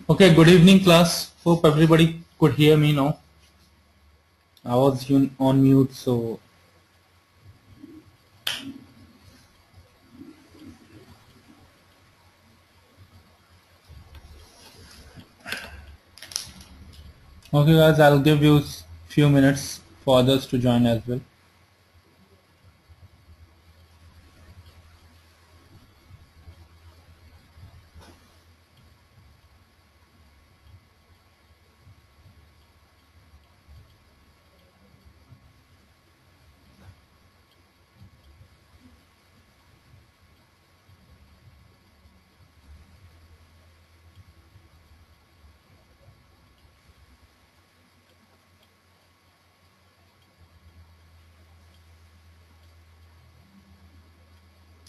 Okay, good evening class. Hope everybody could hear me now. I was on mute, so okay guys, I'll give you few minutes for others to join as well.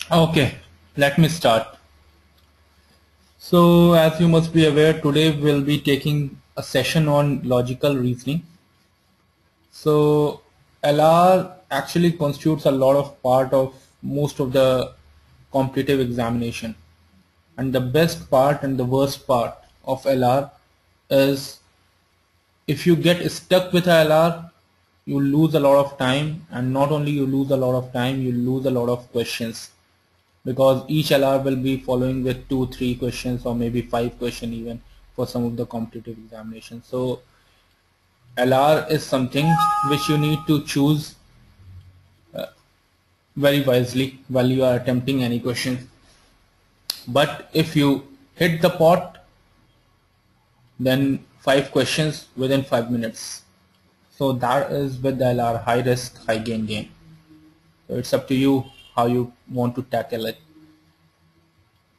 Okay, let me start. So as you must be aware, today we'll be taking a session on logical reasoning. So LR actually constitutes a lot of part of most of the competitive examination. And the best part and the worst part of LR is if you get stuck with a LR, you lose a lot of time, and not only you lose a lot of time, you lose a lot of questions, because each LR will be following with 2-3 questions or maybe 5 questions even for some of the competitive examinations. So LR is something which you need to choose very wisely while you are attempting any question. But if you hit the pot, then 5 questions within 5 minutes. So that is with the LR, high risk, high gain game. So it's up to you how you want to tackle it.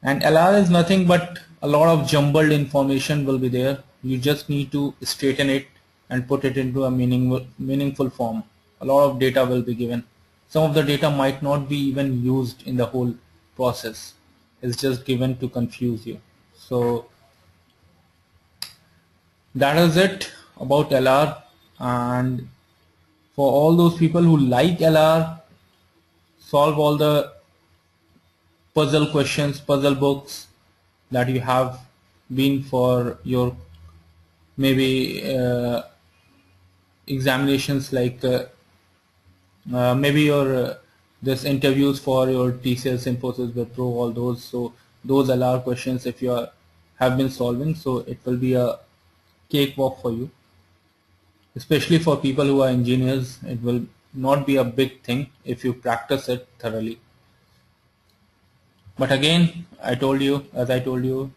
And LR is nothing but a lot of jumbled information will be there. You just need to straighten it and put it into a meaningful form. A lot of data will be given. Some of the data might not be even used in the whole process. It's just given to confuse you. So that is it about LR. And for all those people who like LR, solve all the puzzle questions, puzzle books that you have been for your maybe examinations, like maybe your this interviews for your TCS, Infosys, Wipro, all those. So those LR questions, if you have been solving, so it will be a cakewalk for you. Especially for people who are engineers, it will not be a big thing if you practice it thoroughly. But again, as I told you,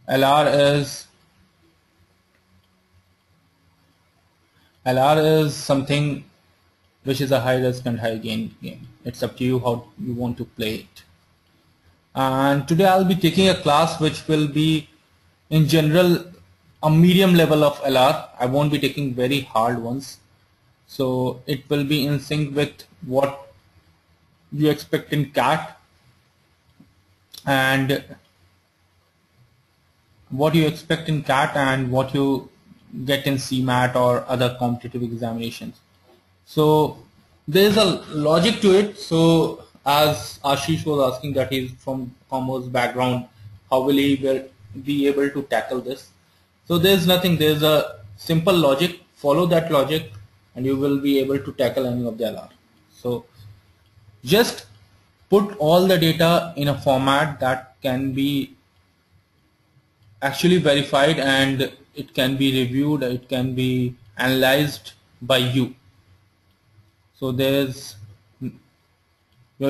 LR is LR is something which is a high risk and high gain game. It's up to you how you want to play it. And today I'll be taking a class which will be in general a medium level of LR. I won't be taking very hard ones. So it will be in sync with what you expect in CAT and what you expect in CAT and what you get in CMAT or other competitive examinations. So there is a logic to it. So as Ashish was asking that he's from commerce background, how will he be able to tackle this? So there's nothing, there's a simple logic, follow that logic and you will be able to tackle any of the LR. So just put all the data in a format that can be actually verified and it can be reviewed, it can be analyzed by you. So you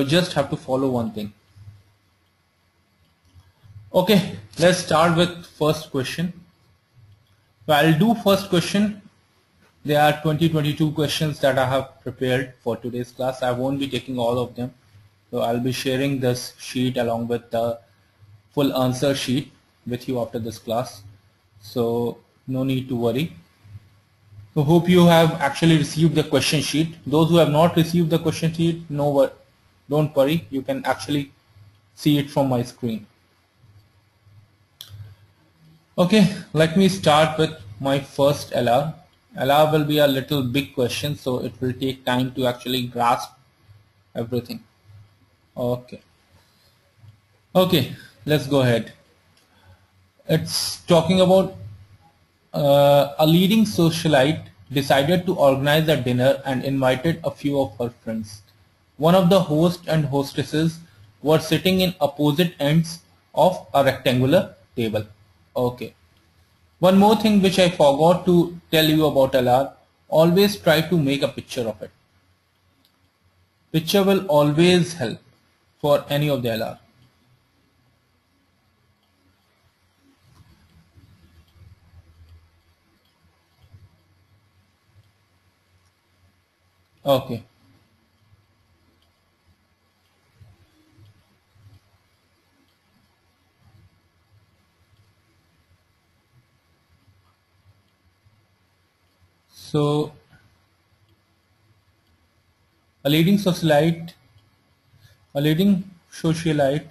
just have to follow one thing. Okay, let's start with first question. So I'll do first question. There are 22 questions that I have prepared for today's class. I won't be taking all of them. So I'll be sharing this sheet along with the full answer sheet with you after this class. So no need to worry. So hope you have actually received the question sheet. Those who have not received the question sheet, don't worry. You can actually see it from my screen. Okay, let me start with my first LR. LR will be a little big question, so it will take time to actually grasp everything. Okay, let's go ahead. It's talking about a leading socialite decided to organize a dinner and invited a few of her friends. One of the host and hostesses were sitting in opposite ends of a rectangular table. Okay. One more thing which I forgot to tell you about LR, always try to make a picture of it. Picture will always help for any of the LR. Okay. So a leading socialite A leading socialite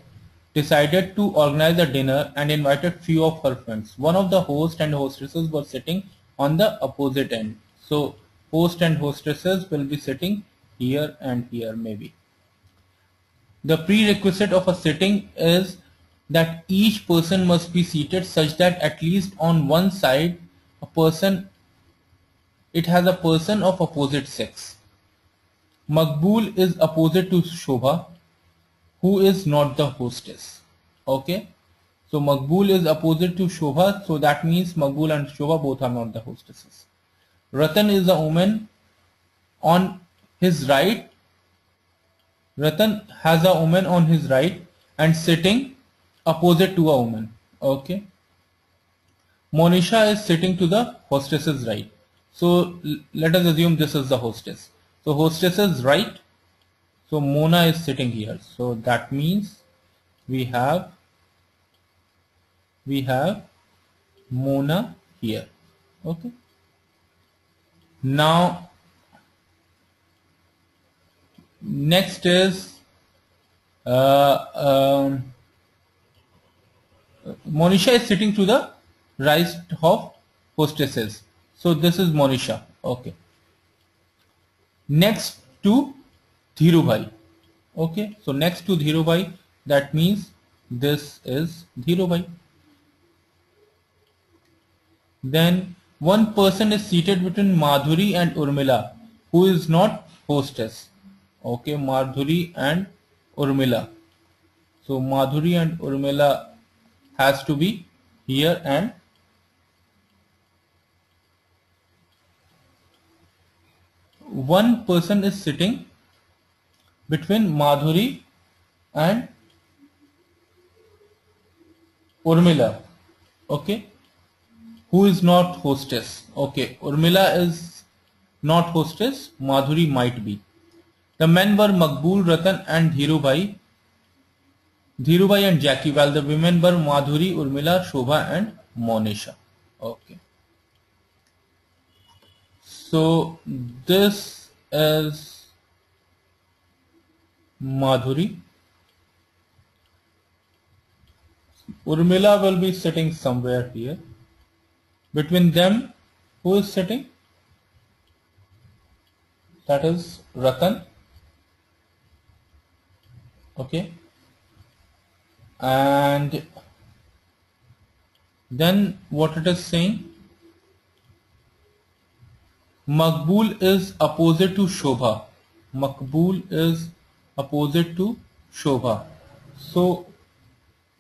decided to organize a dinner and invited few of her friends. One of the host and hostesses were sitting on the opposite end. So host and hostesses will be sitting here and here maybe. The prerequisite of a sitting is that each person must be seated such that at least on one side it has a person of opposite sex. Maqbool is opposite to Shobha, who is not the hostess. Okay, so Maqbool is opposite to Shobha, so that means Maqbool and Shobha both are not the hostesses. Ratan is a woman on his right. Ratan has a woman on his right and sitting opposite to a woman. Okay, Monisha is sitting to the hostess's right. So let us assume this is the hostess. So hostess is right. So Mona is sitting here. So that means we have Mona here. Okay. Now next is uh, um, Monisha is sitting to the right of hostesses. So this is Monisha. Okay. Next to Dhirubhai. Okay. So next to Dhirubhai, that means this is Dhirubhai. Then one person is seated between Madhuri and Urmila, who is not hostess. Okay, Madhuri and Urmila. So Madhuri and Urmila has to be here, and one person is sitting between Madhuri and Urmila. Okay, who is not hostess. Okay, Urmila is not hostess, Madhuri might be. The men were Maqbool, Ratan and Dhirubhai and Jackie, while the women were Madhuri, Urmila, Shobha and Monisha. Okay. So this is Madhuri. Urmila will be sitting somewhere here. Between them, who is sitting? That is Ratan. Okay. And then what it is saying? Maqbool is opposite to Shobha. Maqbool is opposite to Shobha. So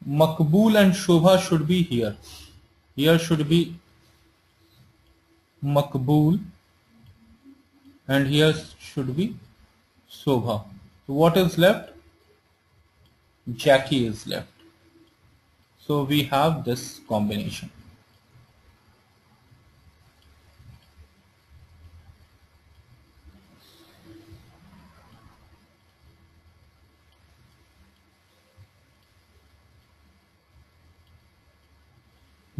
Maqbool and Shobha should be here. Here should be Maqbool and here should be Shobha. So what is left? Jackie is left. So we have this combination.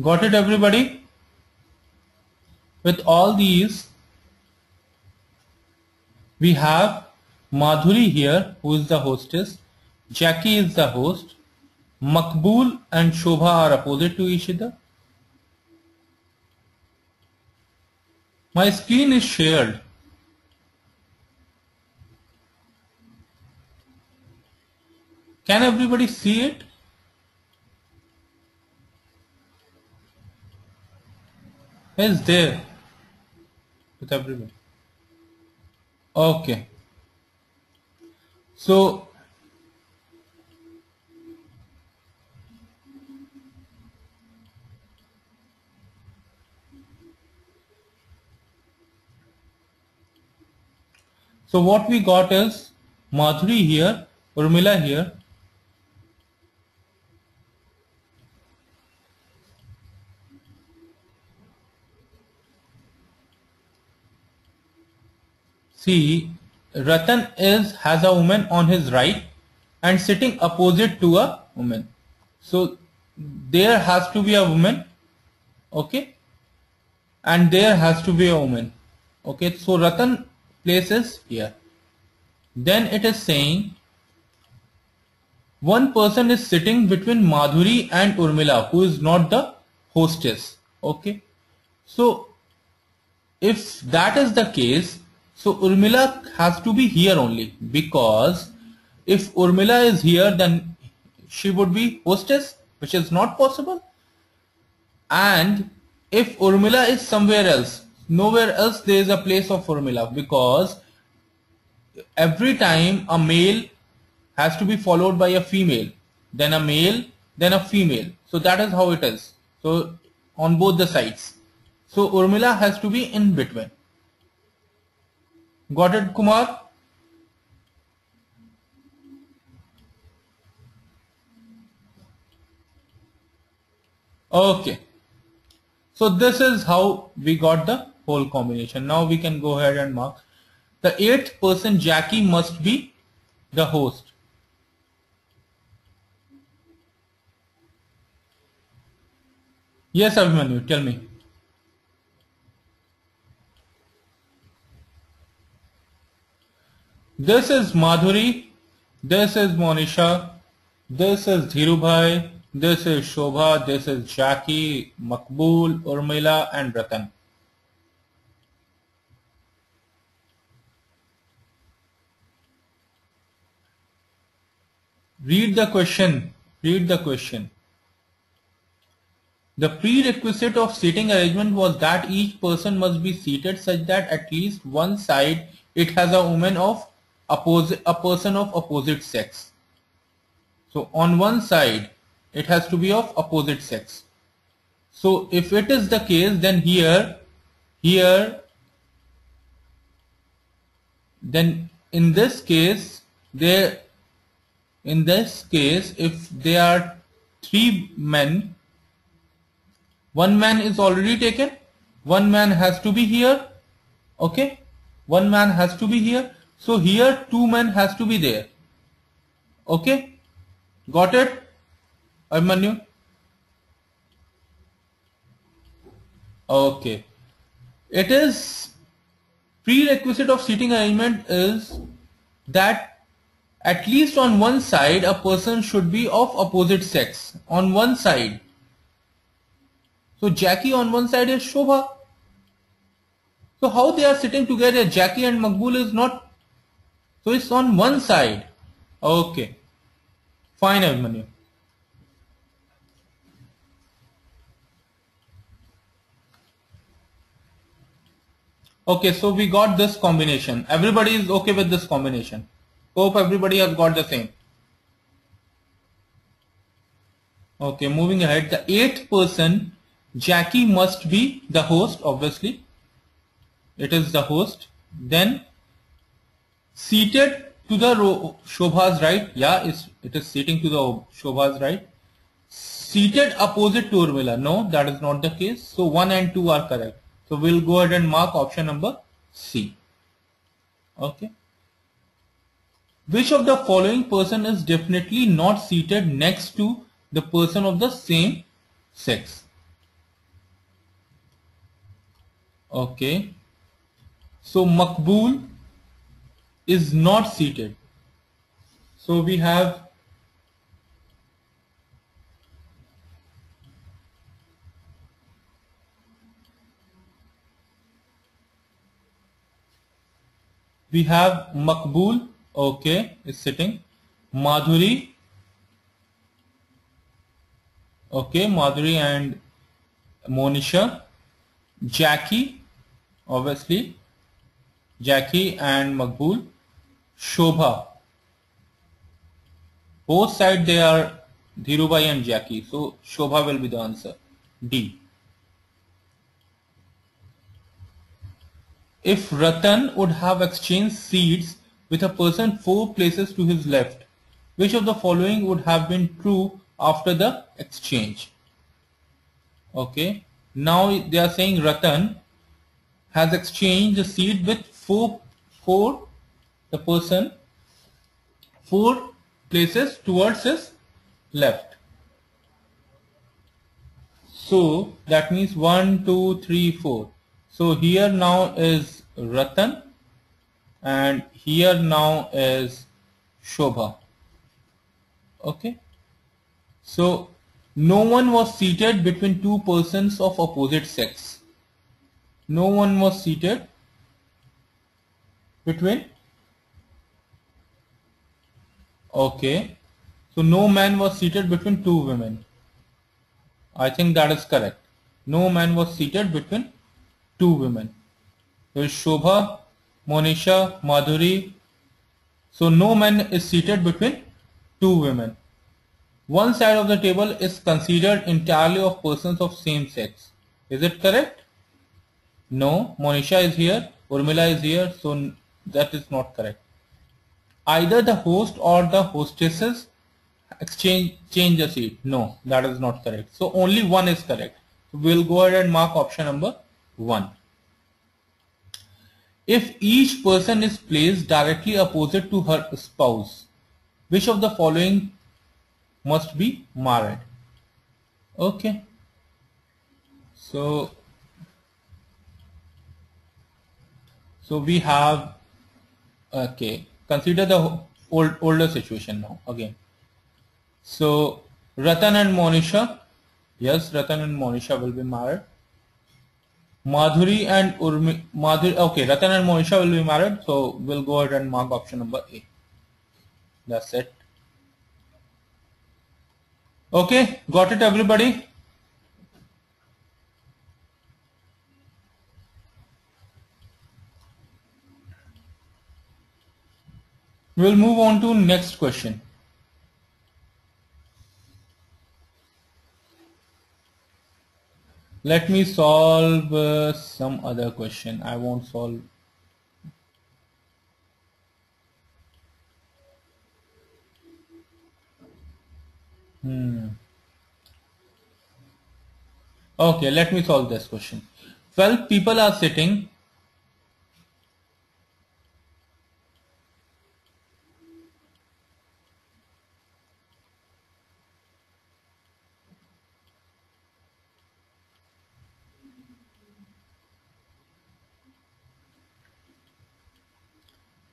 Got it, everybody? With all these, we have Madhuri here, who is the hostess. Jackie is the host. Maqbool and Shobha are opposite to each other. My screen is shared. Can everybody see it? is there with everybody. Okay. So what we got is Madhuri here, Urmila here. See, Ratan has a woman on his right and sitting opposite to a woman. So there has to be a woman, okay, and there has to be a woman, okay. So Ratan places here. Then it is saying one person is sitting between Madhuri and Urmila, who is not the hostess, okay. So if that is the case, so Urmila has to be here only, because if Urmila is here, then she would be hostess, which is not possible. And if Urmila is somewhere else, nowhere else there is a place of Urmila, because every time a male has to be followed by a female, then a male, then a female. So that is how it is. So on both the sides. So Urmila has to be in between. Got it, Kumar? Okay. So this is how we got the whole combination. Now we can go ahead and mark. The eighth person, Jackie, must be the host. Yes, Abhimanyu, tell me. This is Madhuri, this is Monisha, this is Dhirubhai, this is Shobha, this is Jackie, Makbul, Urmila and Ratan. Read the question. Read the question. The prerequisite of seating arrangement was that each person must be seated such that at least one side it has a woman of a person of opposite sex. So on one side it has to be of opposite sex. So if it is the case, then then in this case if there are three men, one man is already taken, one man has to be here, okay, one man has to be here. So here two men has to be there, okay. Got it, Abhimanyu? Okay. It is prerequisite of seating arrangement is that at least on one side a person should be of opposite sex, on one side. So Jackie on one side is Shobha. So how they are sitting together? Jackie and Makbul is not. So it's on one side. Okay. Fine, Abhimanyu. Okay, so we got this combination. Everybody is okay with this combination. Hope everybody has got the same. Okay, moving ahead. The eighth person, Jackie, must be the host, obviously. It is the host. Then seated to the Shobha's right. Yeah, it is seating to the Shobha's right. Seated opposite to Urmila. No, that is not the case. So 1 and 2 are correct. So we'll go ahead and mark option number C. Okay. Which of the following person is definitely not seated next to the person of the same sex? Okay. So Makbul is not seated. So we have Makbul, okay, is sitting. Madhuri, okay, Madhuri and Monisha. Jackie, obviously, Jackie and Makbul. Shobha. Both sides they are Dhirubhai and Jackie. So Shobha will be the answer. D. If Ratan would have exchanged seats with a person 4 places to his left, which of the following would have been true after the exchange? Okay. Now they are saying Ratan has exchanged the seat with the person 4 places towards his left. So that means 1, 2, 3, 4. So here now is Ratan and here now is Shobha. Okay. So no one was seated between 2 persons of opposite sex. No one was seated between. Okay. So no man was seated between 2 women. I think that is correct. No man was seated between 2 women. So Shobha, Monisha, Madhuri. So no man is seated between 2 women. One side of the table is considered entirely of persons of same sex. Is it correct? No. Monisha is here. Urmila is here. So that is not correct. Either the host or the hostesses change the seat. No, that is not correct. So only one is correct. So we'll go ahead and mark option number 1. If each person is placed directly opposite to her spouse, which of the following must be married? Okay. So we have, okay, consider the older situation now again. So Ratan and Monisha, yes, Ratan and Monisha will be married. Madhuri and Madhuri, okay, Ratan and Monisha will be married. So we'll go ahead and mark option number A. That's it. Okay, got it everybody? We'll move on to next question. Let me solve some other question. I won't solve. Okay, let me solve this question. 12 people are sitting.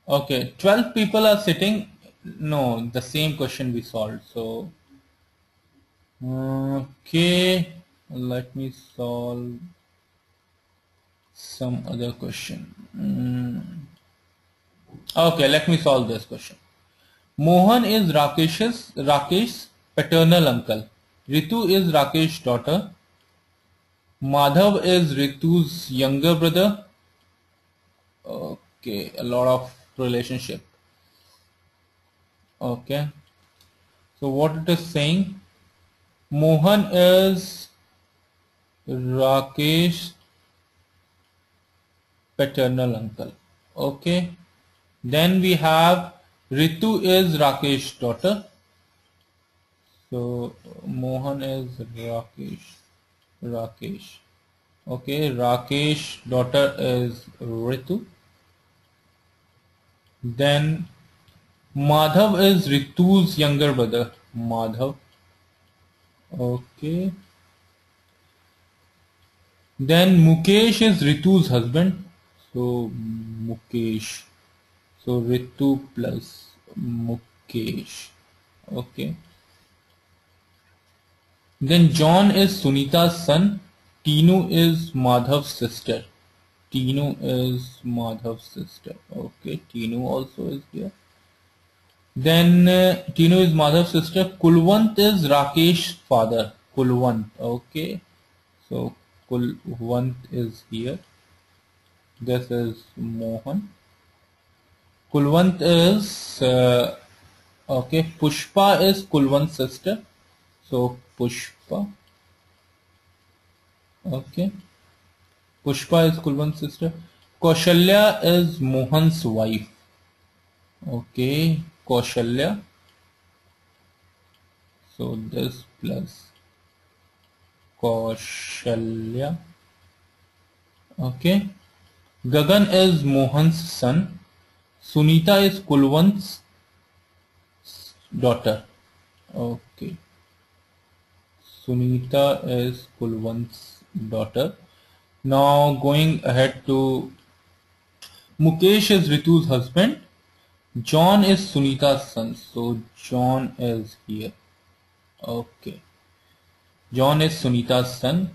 Okay, 12 people are sitting. No, the same question we solved. So, okay, let me solve some other question. Okay, let me solve this question. Mohan is Rakesh's paternal uncle. Ritu is Rakesh's daughter. Madhav is Ritu's younger brother. Okay, a lot of relationship. Okay, so what it is saying, Mohan is Rakesh's paternal uncle. Okay, then we have Ritu is Rakesh's daughter. So Mohan is Rakesh. Okay, Rakesh's daughter is Ritu. Then Madhav is Ritu's younger brother. Madhav. Okay. Then Mukesh is Ritu's husband. So Mukesh. So Ritu plus Mukesh. Okay. Then John is Sunita's son. Tinu is Madhav's sister. Tinu is Madhav's sister. Okay. Tinu also is here. Then Tinu is Madhav's sister. Kulwant is Rakesh's father. Kulwant. Okay. So Kulwant is here. This is Mohan. Kulwant is okay. Pushpa is Kulwant's sister. So Pushpa. Okay. Pushpa is Kulwant's sister. Kaushalya is Mohan's wife. Okay. Kaushalya. So this plus Kaushalya. Okay. Gagan is Mohan's son. Sunita is Kulwant's daughter. Okay. Sunita is Kulwant's daughter. Now going ahead to Mukesh is Ritu's husband. John is Sunita's son. So John is here. Okay. John is Sunita's son.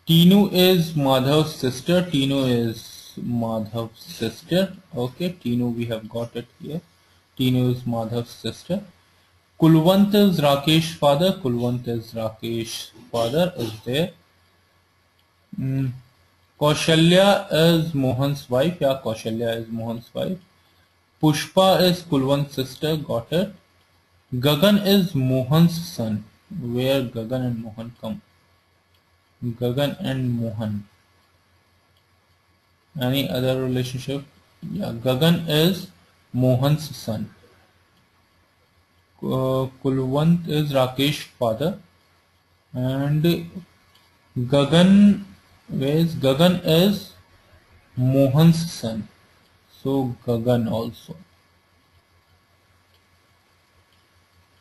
Tinu is Madhav's sister. Tinu is Madhav's sister. Okay. Tinu, we have got it here. Tinu is Madhav's sister. Kulwant is Rakesh's father. Kulwant is Rakesh's father is there. Kaushalya is Mohan's wife. Yeah, Kaushalya is Mohan's wife. Pushpa is Kulwant's sister. Got it. Gagan is Mohan's son. Where Gagan and Mohan come? Gagan and Mohan. Any other relationship? Yeah, Gagan is Mohan's son. Kulwant is Rakesh's father. And Gagan, where is Gagan is Mohan's son. So Gagan also.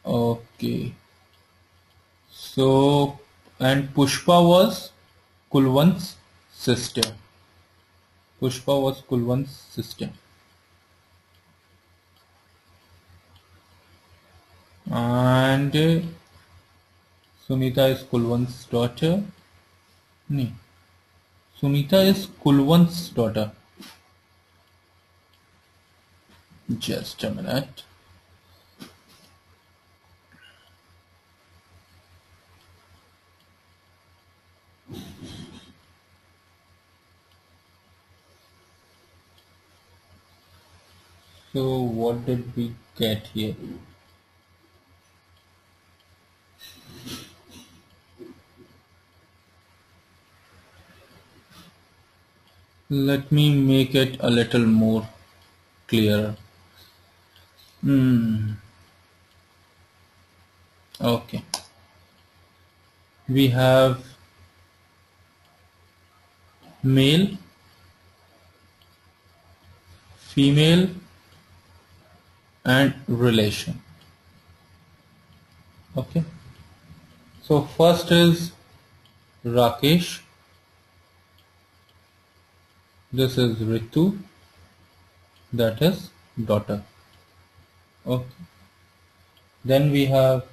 Okay. So, and Pushpa was Kulwant's sister. Pushpa was Kulwant's sister. And Sunita is Kulwant's daughter. No. Sunita is Kulwant's daughter. Just a minute. So what did we get here? Let me make it a little more clearer. Okay. We have male, female, and relation. Okay. So first is Rakesh. This is Ritu. That is daughter. Okay. Then we have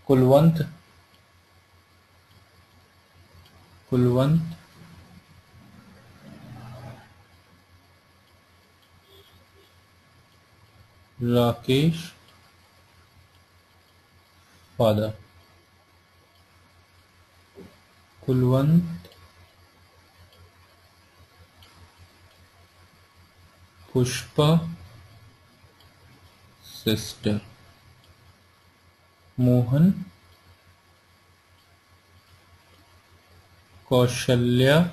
Kulwant. Kulwant. Rakesh. Father. Kulwant. Pushpa. Sister. Mohan. Kaushalya.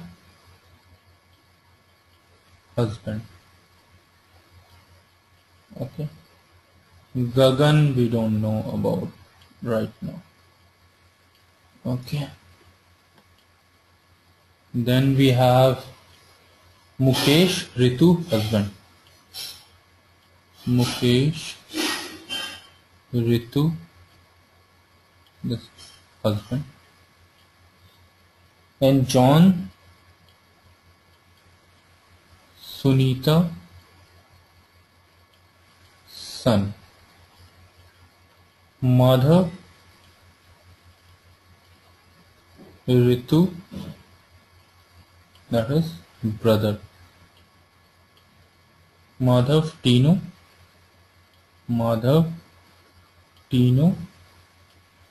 Husband. Okay. Gagan we don't know about right now. Okay. Then we have Mukesh, Ritu, husband. Mukesh, Ritu, this husband. And John, Sunita, son. Madhav, Ritu, that is brother. Madhav, Tino, Madhav, Tino,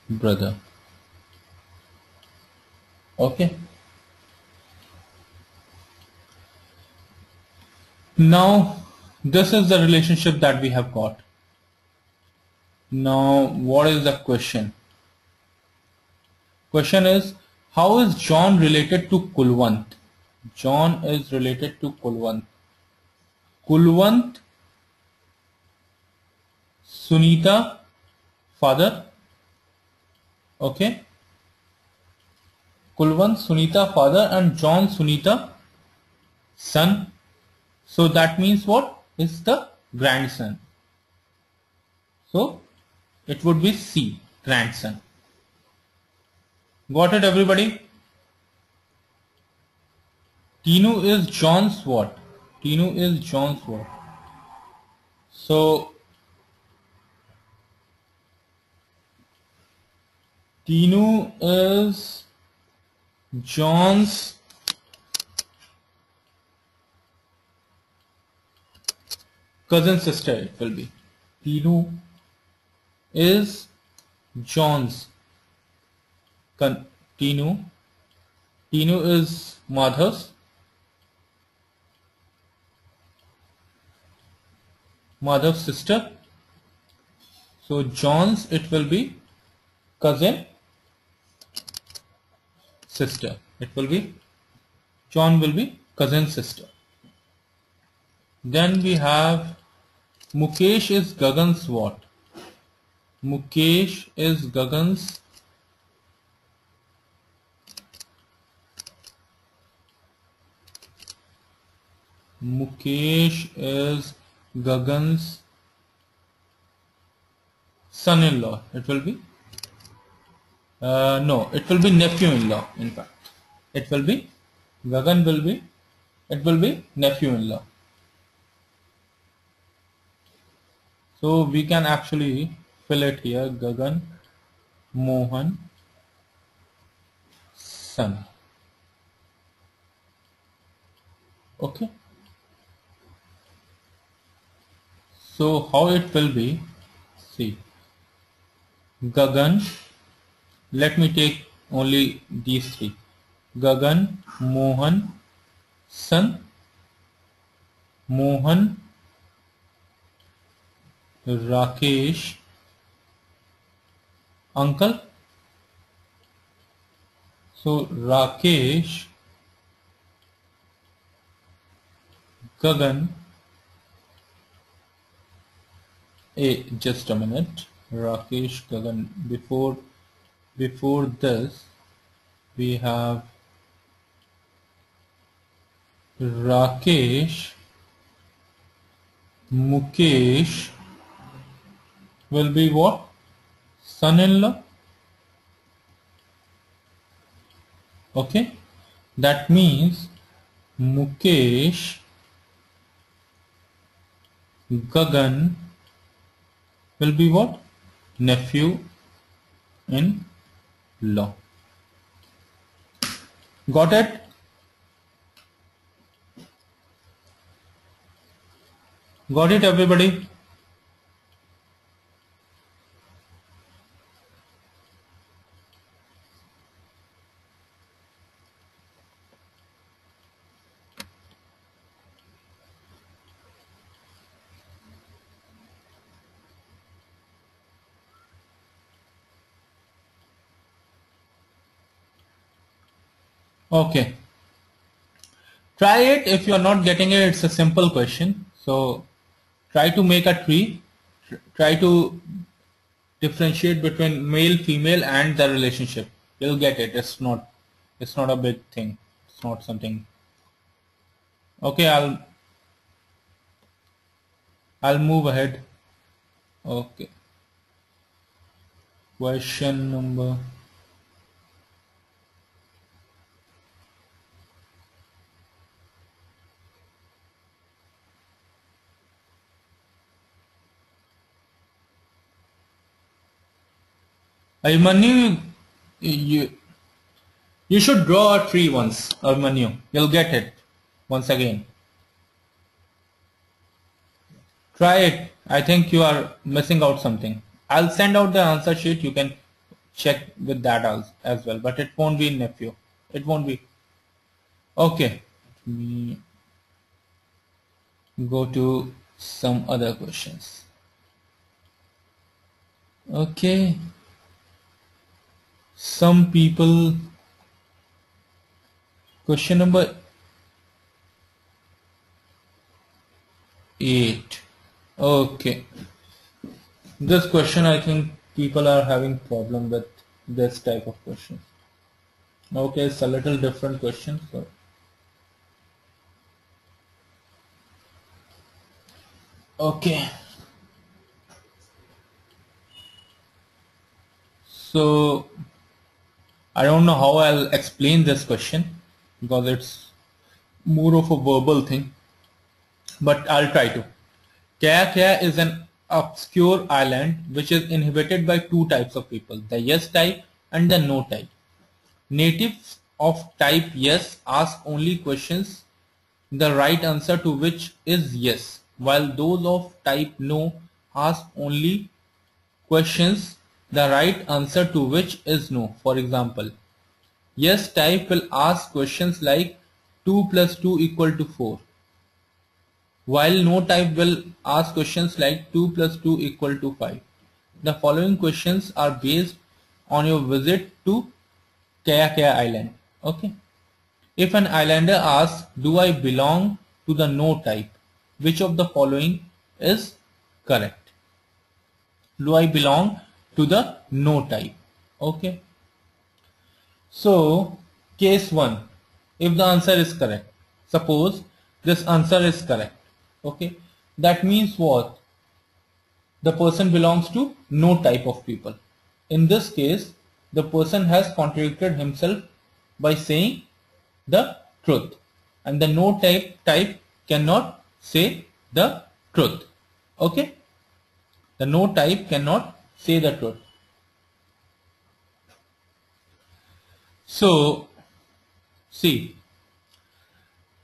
brother. Okay. Now this is the relationship that we have got. Now what is the question? Question is, how is John related to Kulwant? John is related to Kulwant. Kulwant, Sunita, father. Okay. Kulwant, Sunita, father, and John, Sunita, son. So that means what? Is the grandson. So it would be C, grandson. Got it, everybody? Tinu is John's what? Tinu is John's what? So Tinu is John's cousin sister. It will be. Tinu is John's. Tinu is Madhav's sister. So John's, it will be cousin sister. It will be, John will be cousin sister. Then we have Mukesh is Gagan's what? Mukesh is Gagan's son-in-law. It will be no, it will be nephew-in-law. In fact, it will be Gagan will be, it will be nephew-in-law. So we can actually fill it here. Gagan Mohan son. Okay. So how it will be? See, Gagan. Let me take only these three. Gagan Mohan son. Mohan Rakesh uncle. So Rakesh Gagan. Just a minute. Rakesh Gagan. Before this we have Rakesh Mukesh will be what? Son-in-law. Okay, that means Mukesh Gagan will be what? Nephew-in-law. Got it? Got it, everybody? Okay. Try it. If you are not getting it, it's a simple question. So try to make a tree. Try to differentiate between male, female, and the relationship. You'll get it. It's not a big thing. It's not something. Okay, I'll move ahead. Okay. Question number. Manu, you should draw a tree once, Manu. You'll get it once again. Try it. I think you are missing out something. I'll send out the answer sheet. You can check with that as well. But it won't be nephew. It won't be. Okay. go to some other questions. Okay, some people, question number 8. Okay, this question, I think people are having problem with this type of question. Okay, it's a little different question. Okay, so I don't know how I'll explain this question because it's more of a verbal thing, but I'll try to. Kya Kya is an obscure island which is inhabited by two types of people, the yes type and the no type. Natives of type yes ask only questions the right answer to which is yes, while those of type no ask only questions the right answer to which is no. For example, yes type will ask questions like 2 plus 2 equal to 4, while no type will ask questions like 2 plus 2 equal to 5. The following questions are based on your visit to Kaya Kaya Island. Okay. If an islander asks, do I belong to the no type? Which of the following is correct? Do I belong to the no type? Okay. So, case 1, if the answer is correct, suppose this answer is correct, okay, that means what? The person belongs to no type of people. In this case, the person has contradicted himself by saying the truth, and the no type cannot say the truth. Okay, the no type cannot say the truth. So see,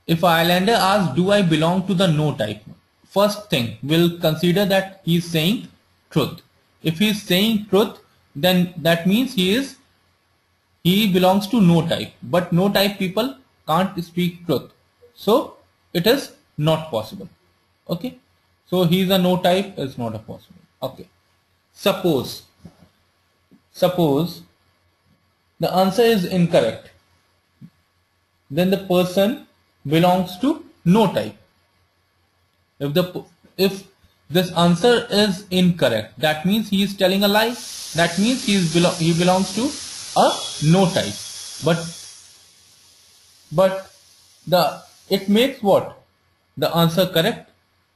if islander asks, do I belong to the no type? First thing, we'll consider that he is saying truth. If he is saying truth, then that means he belongs to no type. But no type people can't speak truth. So it is not possible. Okay. So he is a no type, is not a possible. Okay. Suppose the answer is incorrect, then the person belongs to no type. If this answer is incorrect, that means he is telling a lie. That means he belongs to a no type. But it makes what? The answer correct.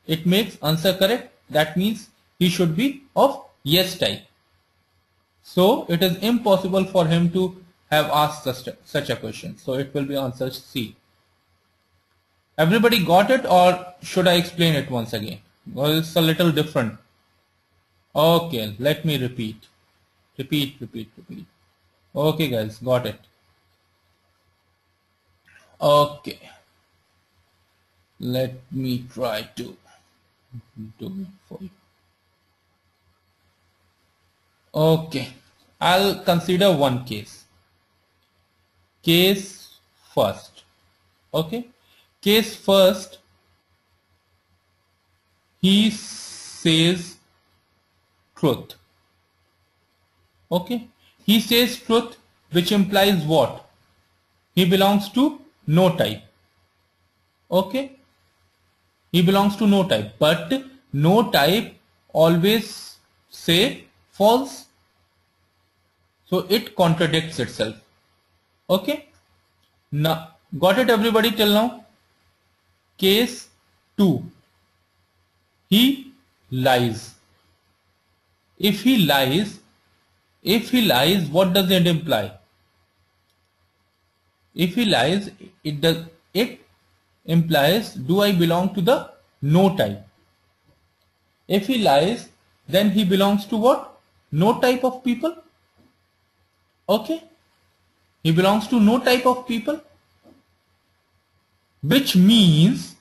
It makes answer correct. That means he should be of yes type. So it is impossible for him to have asked such a question. So it will be answer C. Everybody got it, or should I explain it once again? Well, it's a little different. Okay, let me repeat. Repeat. Okay guys, got it. Okay. Let me try to do it for you. Okay. I'll consider one case. Case first. Okay. Case first, he says truth. Okay. He says truth, which implies what? He belongs to no type. Okay. He belongs to no type, but no type always say false. So it contradicts itself. Okay. Now, got it everybody till now? Case 2. He lies. If he lies, what does it imply? If he lies, it implies, do I belong to the no type? If he lies, then he belongs to what? No type of people. Okay. He belongs to no type of people. Which means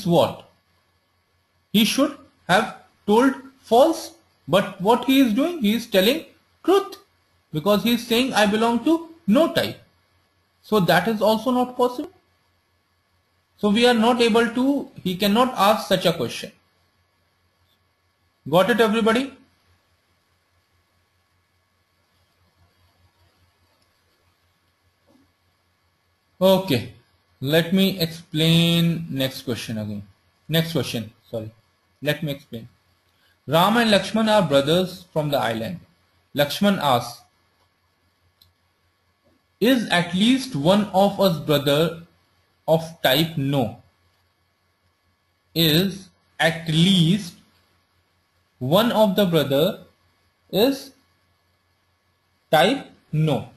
what? He should have told false. But what he is doing? He is telling truth. Because he is saying, I belong to no type. So that is also not possible. So we are not able to, he cannot ask such a question. Got it, everybody? Okay, let me explain next question again. Next question, sorry. Let me explain. Ram and Lakshman are brothers from the island. Lakshman asks, is at least one of us brother of type no? Is at least one of the brother is type no.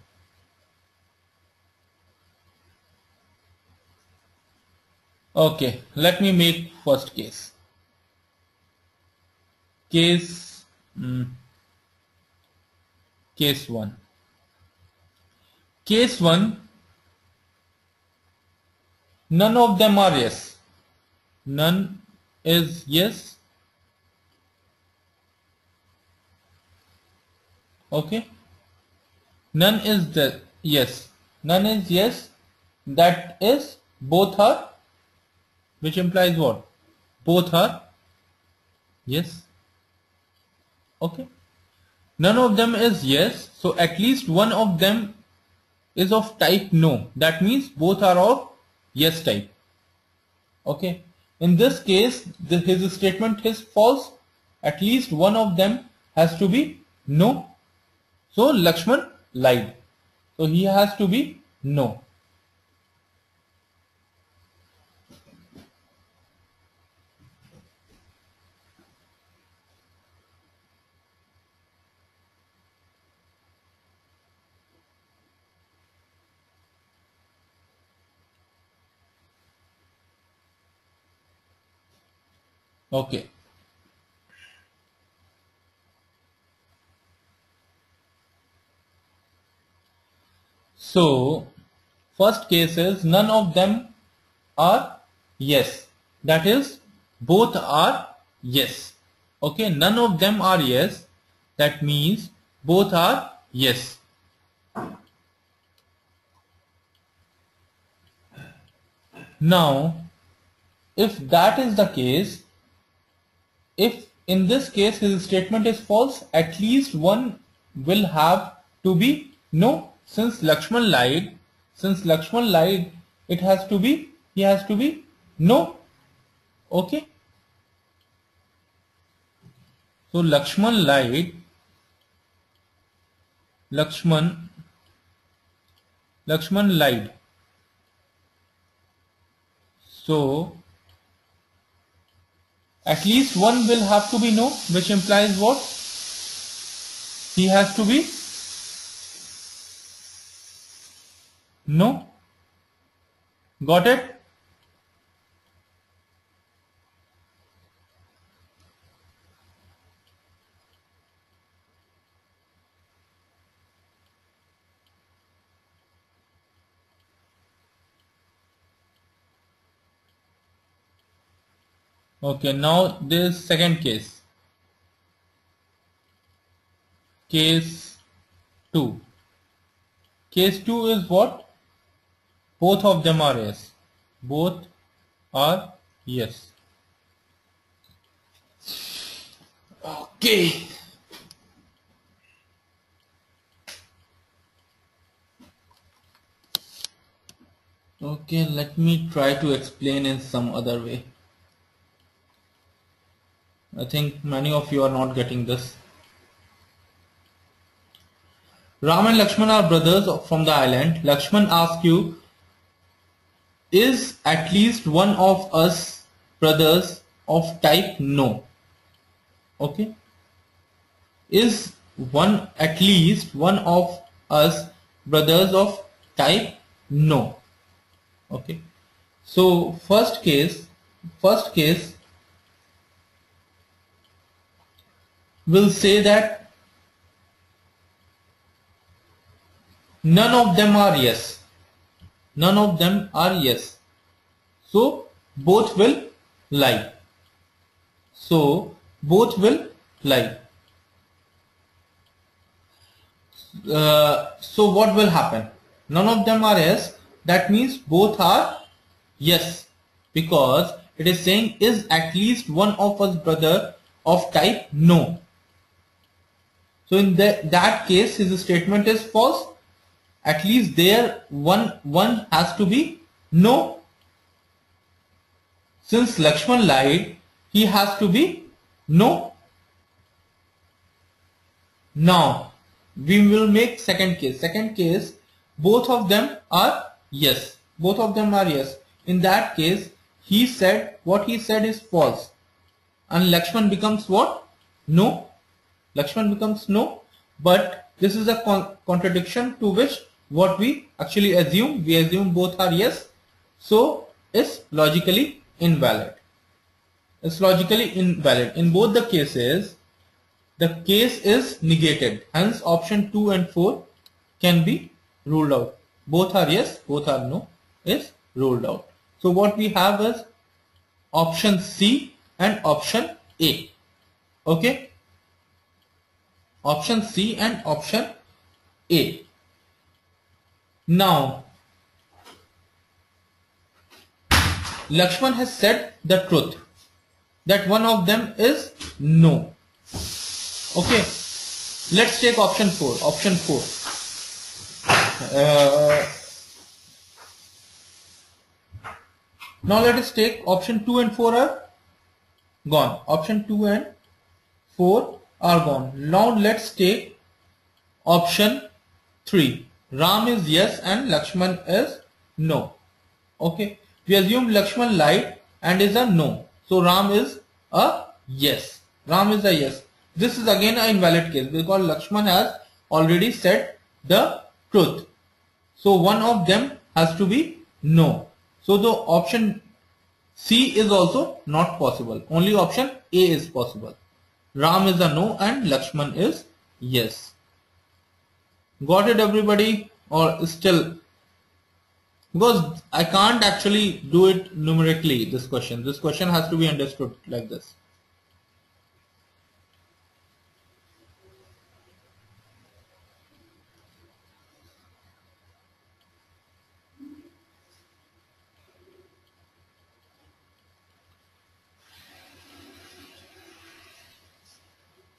Okay, let me make first case. Case 1. Case 1, none of them are yes. None is yes. Okay. None is the yes. None is yes. That is both are, which implies what? Both are yes. Okay. None of them is yes. So at least one of them is of type no. That means both are of yes type. Okay. In this case, his statement is false. At least one of them has to be no. So Lakshman lied. So he has to be no. Okay. So first case is none of them are yes. That is both are yes. Okay. None of them are yes. That means both are yes. Now, if that is the case, if in this case his statement is false, at least one will have to be no. Since Lakshman lied, it has to be, he has to be no. Okay. So Lakshman lied. Lakshman lied. So at least one will have to be no, which implies what? He has to be no. Got it? Okay, now this second case. Case 2. Case 2 is what? Both of them are yes. Both are yes. Okay. Okay, let me try to explain in some other way. I think many of you are not getting this. Ram and Lakshman are brothers from the island. Lakshman asks you, is at least one of us brothers of type no? Okay. Is at least one of us brothers of type no? Okay. So first case will say that none of them are yes. None of them are yes. So both will lie. So both will lie. So what will happen? None of them are yes. That means both are yes. because it is saying is at least one of us brother of type no. So in that case his statement is false. At least there one has to be no. Since Lakshman lied, he has to be no. Now we will make second case. Second case, both of them are yes. Both of them are yes. In that case, he said what he said is false, and Lakshman becomes what? No. Lakshman becomes no. But this is a contradiction to which what we actually assume. We assume both are yes, so it's logically invalid. It's logically invalid. In both the cases, the case is negated. Hence, option 2 and 4 can be ruled out. Both are yes, both are no is ruled out. So what we have is option C and option A. Okay. Option C and option A. Now, Lakshman has said the truth that one of them is no. Okay, let's take option 4. Option 4. Now let us take option 2 and 4 are gone. Option 2 and 4 are gone. Now let's take option 3. Ram is yes and Lakshman is no. Okay, we assume Lakshman lied and is a no. So Ram is a yes. Ram is a yes. This is again an invalid case because Lakshman has already said the truth. So one of them has to be no. So the option C is also not possible. Only option A is possible. Ram is a no and Lakshman is yes. Got it everybody? Or still? Because I can't actually do it numerically, this question. This question has to be understood like this.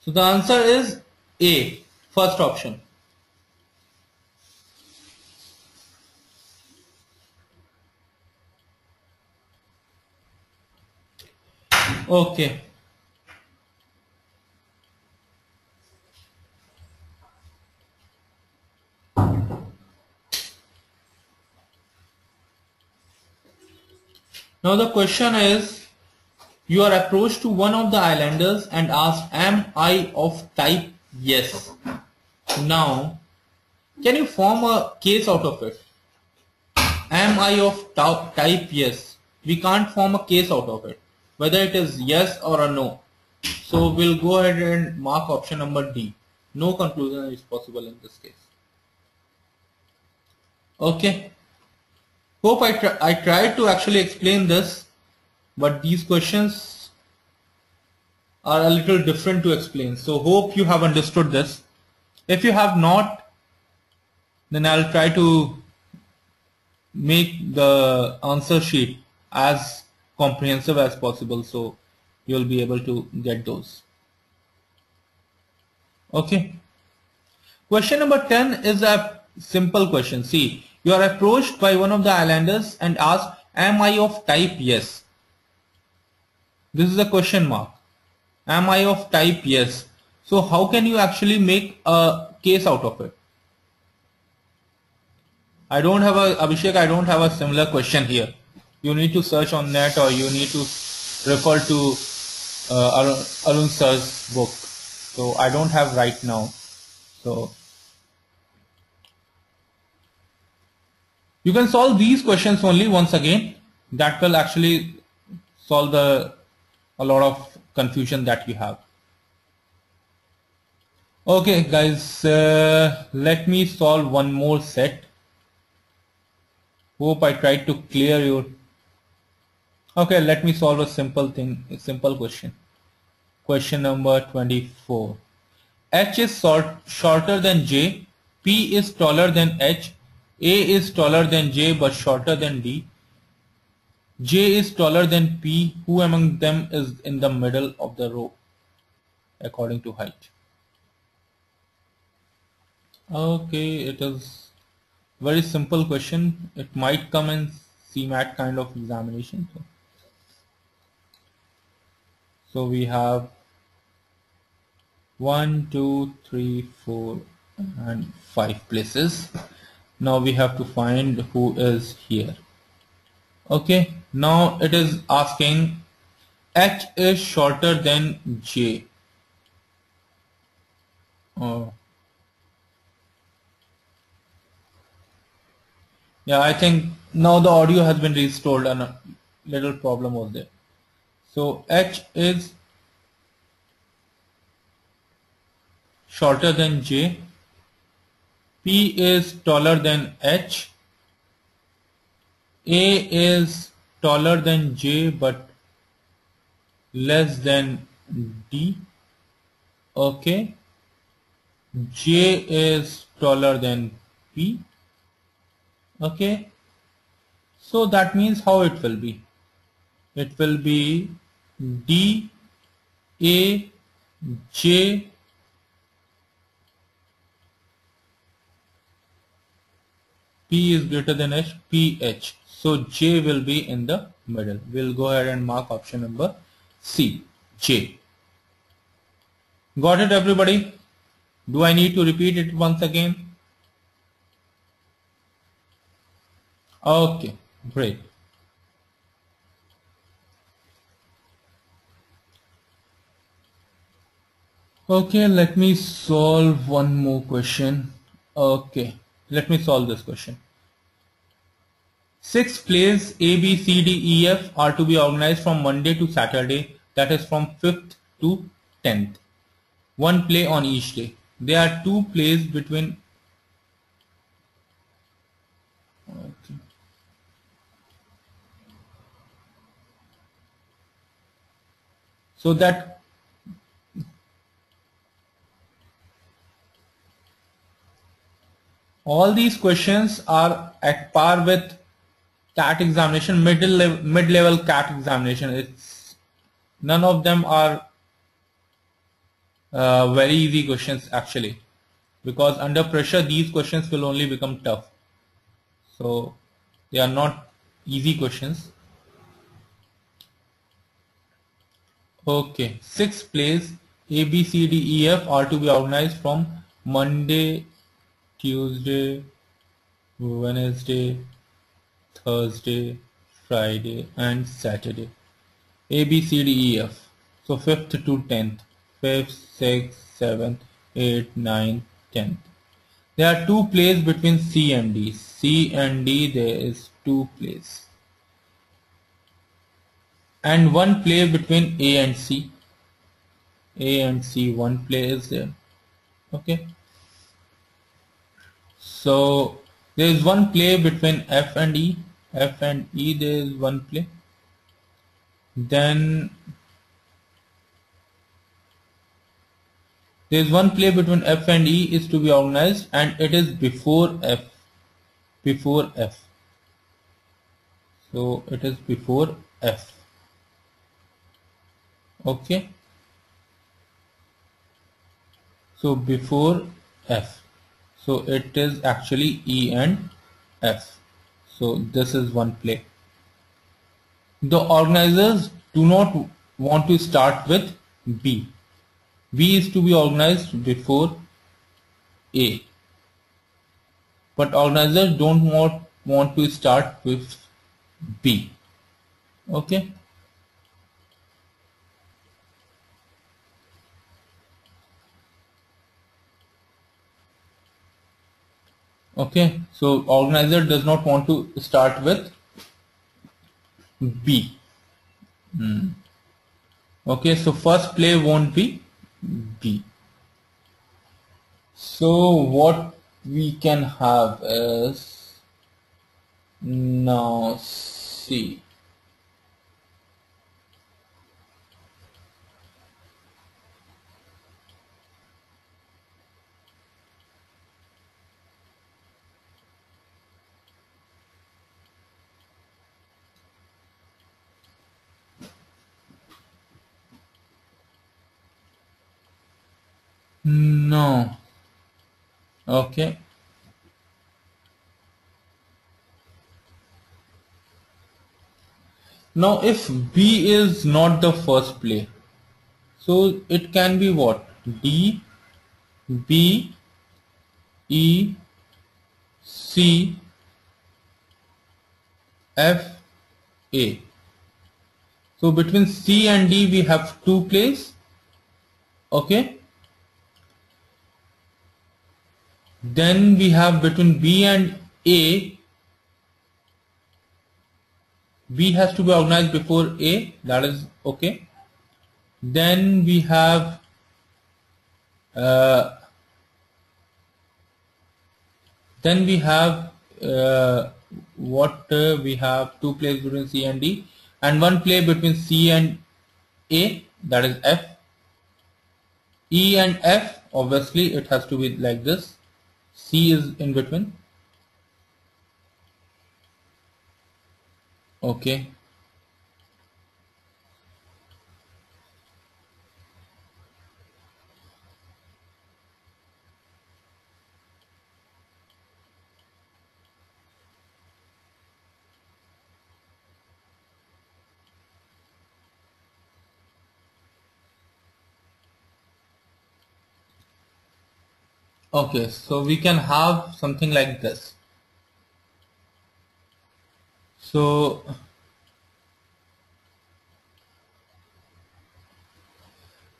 So the answer is A, first option. Okay. Now the question is, you are approached to one of the islanders and asked, am I of type yes? Now, can you form a case out of it? Am I of type yes? We can't form a case out of it, whether it is yes or a no. So we'll go ahead and mark option number D. No conclusion is possible in this case. Okay. Hope I tried to actually explain this, but these questions are a little different to explain. So hope you have understood this. If you have not, then I'll try to make the answer sheet as comprehensive as possible so you'll be able to get those. Okay. Question number 10 is a simple question. See, you are approached by one of the islanders and asked, am I of type yes? This is a question mark. Am I of type yes? So how can you actually make a case out of it? I don't have a, Abhishek, I don't have a similar question here. You need to search on net or you need to refer to Arun sir's book. So I don't have right now. So you can solve these questions only once again. That will actually solve a lot of confusion that you have. Okay guys, let me solve one more set. Hope I tried to clear your. Okay, let me solve a simple thing, a simple question. Question number 24. H is shorter than J, P is taller than H, A is taller than J but shorter than D. J is taller than P. Who among them is in the middle of the row according to height? Okay, it is very simple question. It might come in CMAT kind of examination. So we have 1, 2, 3, 4, and 5 places. Now we have to find who is here. Okay, now it is asking H is shorter than J. Oh, yeah, I think now the audio has been restored and a little problem was there. So H is shorter than J. P is taller than H. A is taller than J but less than D. Okay. J is taller than P. Okay. So that means how it will be? It will be D, A, J, P is greater than H, P, H. So J will be in the middle. We'll go ahead and mark option number C, J. Got it, everybody? Do I need to repeat it once again? Okay, great. Okay, let me solve one more question. Okay, let me solve this question. 6 plays A, B, C, D, E, F are to be organized from Monday to Saturday, that is from 5th to 10th. One play on each day. There are 2 plays between. Okay. So that all these questions are at par with CAT examination, mid-level CAT examination. It's none of them are very easy questions actually, because under pressure these questions will only become tough. So they are not easy questions. Okay, 6 plays A, B, C, D, E, F are to be organized from Monday, Tuesday, Wednesday, Thursday, Friday and Saturday. A, B, C, D, E, F. So 5th to 10th. 5th, 6th, 7th, 8th, 9th, 10th. There are 2 plays between C and D. C and D there is 2 plays. And 1 play between A and C. A and C, 1 play is there. Okay. So there is 1 play between F and E. F and E there is 1 play. Then there is 1 play between F and E is to be organized and it is before F. Before F. So it is before F. Okay. So before F. So it is actually E and F. So this is 1 play. The organizers do not want to start with B. B is to be organized before A. But organizers don't want to start with B. Okay. Okay. So organizer does not want to start with B. Okay. So first play won't be B. So what we can have is, now see. No. Okay. Now if B is not the first play, so it can be what? D, B, E, C, F, A. So between C and D we have two plays. Okay. Then we have between B and A, B has to be organized before A, that is okay. Then we have uh, then we have we have two plays between C and D and one play between C and A, that is F. E and F, obviously it has to be like this. C is in between. Okay. Okay, so we can have something like this. So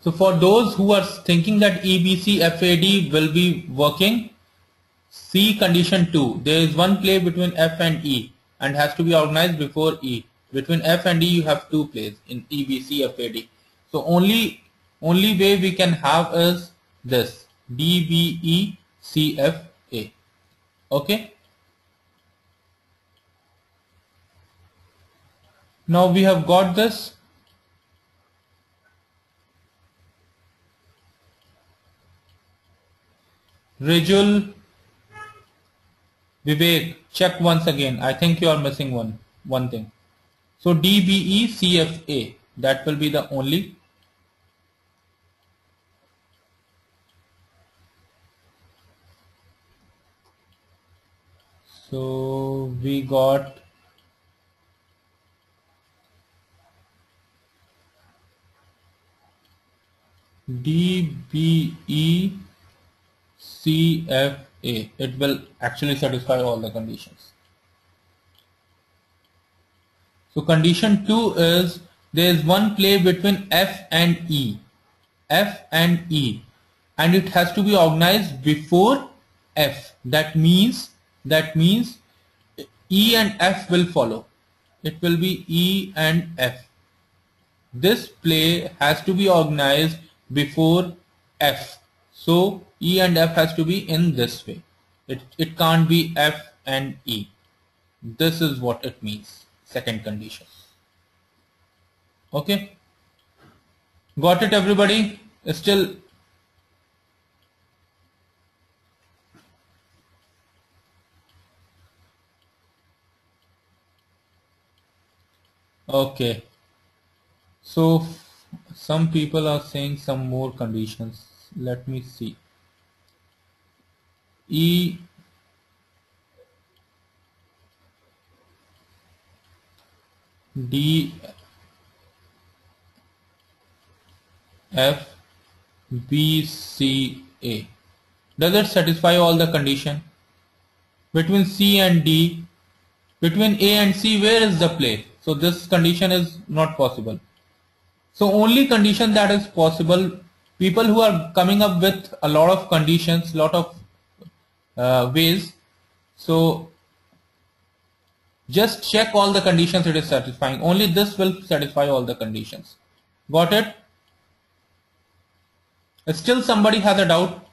for those who are thinking that EBCFAD will be working, see condition 2. There is one play between F and E and has to be organized before E. Between F and E you have two plays in EBCFAD. So only way we can have is this DBECFA. Okay. Now we have got this. Rajul, Vivek, check once again. I think you are missing one thing. So DBECFA, that will be the only. So we got DBECFA. It will actually satisfy all the conditions. So condition 2 is there is one play between F and E. F and E, and it has to be organized before F. That means E and F will follow. It will be E and F. This play has to be organized before F. So E and F has to be in this way. It can't be F and E. This is what it means. Second condition. Okay. Got it, everybody? Still okay. So some people are saying some more conditions. Let me see. E, D, F, B, C, A. Does it satisfy all the condition? Between C and D, between A and C, where is the play? So this condition is not possible. So only condition that is possible, people who are coming up with a lot of conditions, lot of ways. So just check all the conditions it is satisfying. Only this will satisfy all the conditions. Got it? Still somebody has a doubt?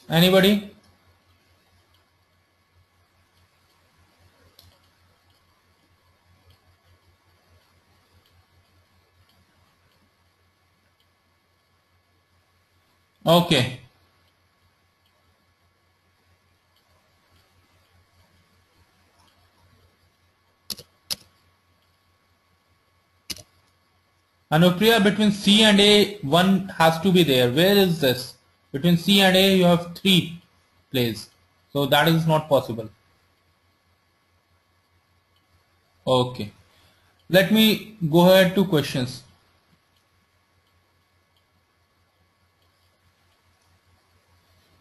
Anybody? Okay. Anupriya, between C and A, one has to be there. Where is this? Between C and A, you have 3 plays. So that is not possible. Okay. Let me go ahead to questions.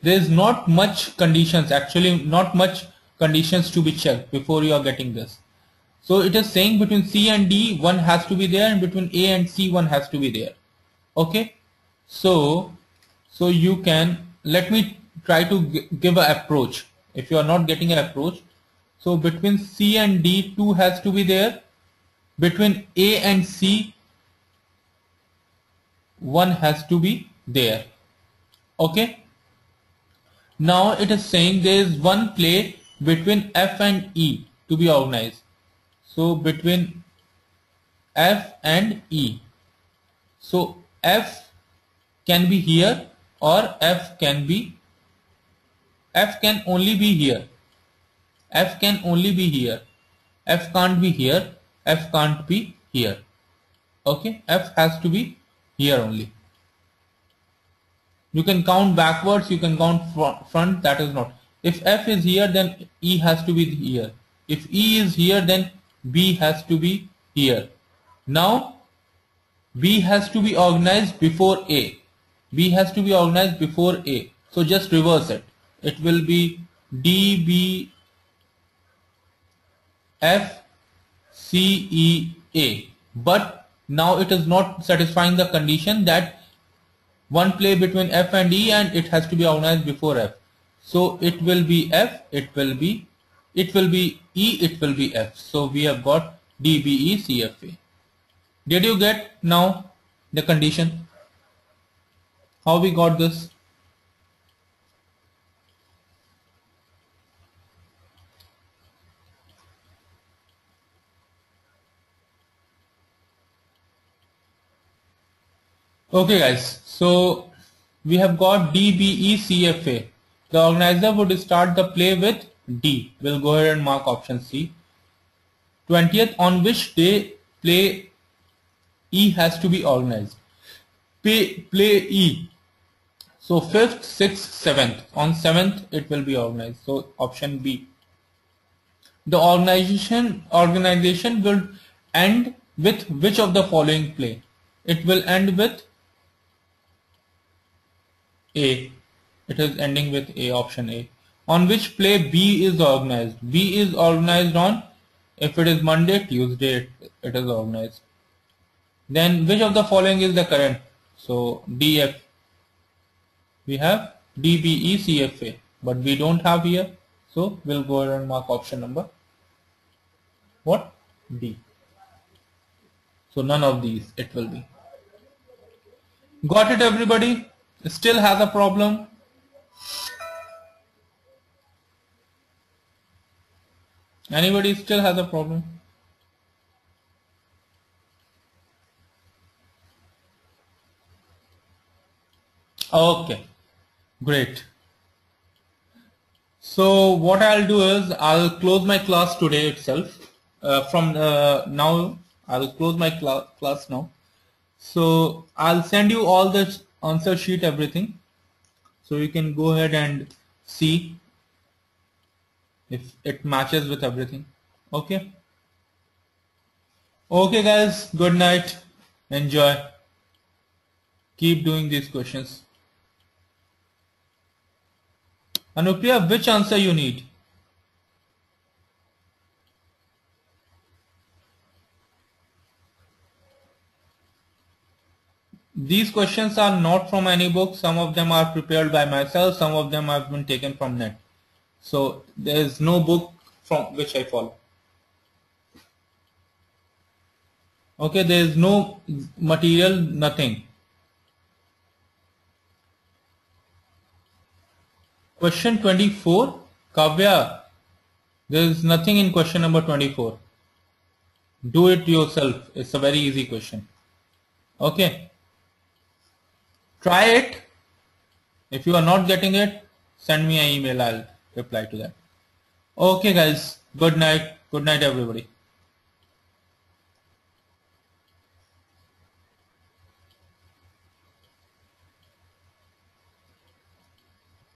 There is not much conditions, actually not much conditions to be checked before you are getting this. So it is saying between C and D, one has to be there, and between A and C, one has to be there. Okay. So you can, let me try to give an approach. If you are not getting an approach, so between C and D, 2 has to be there. Between A and C, 1 has to be there. Okay. Now it is saying there is one play between F and E to be organized. So between F and E. So F can be here, or F can only be here. F can only be here. F can't be here. F can't be here. Okay. F has to be here only. You can count backwards, you can count front, that is not. If F is here, then E has to be here. If E is here, then B has to be here. Now B has to be organized before A. B has to be organized before A. So just reverse it. It will be D, B, F, C, E, A. But now it is not satisfying the condition that one play between F and E and it has to be organized before F. So it will be F, it will be E, it will be F. So we have got D, B, E, C, F, A. Did you get now the condition? How we got this? Okay guys, so we have got D, B, E, C, F, A. The organizer would start the play with D. We'll go ahead and mark option C. 20th, on which day play E has to be organized. Play E. So 5th, 6th, 7th. On 7th it will be organized. So option B. The organization will end with which of the following play? It will end with A. It is ending with A, option A. On which play B is organized? B is organized on, if it is Monday, Tuesday it is organized. Then which of the following is the current? So DF. We have D, B, E, C, F, A. But we don't have here. So we'll go ahead and mark option number what? D. So none of these it will be. Got it everybody? Still has a problem? Anybody still has a problem? Okay, great. So what I'll do is I'll close my class today itself. From now I'll close my class now. So I'll send you all the answer sheet, everything. So you can go ahead and see if it matches with everything. Okay. Okay guys, good night. Enjoy. Keep doing these questions. Anupriya, which answer you need? These questions are not from any book. Some of them are prepared by myself. Some of them have been taken from net. So there is no book from which I follow. Okay, there is no material, nothing. Question 24, Kavya, there is nothing in question number 24. Do it yourself. It's a very easy question. Okay. Try it. If you are not getting it, send me an email. I'll reply to that. Okay guys, good night. Good night everybody.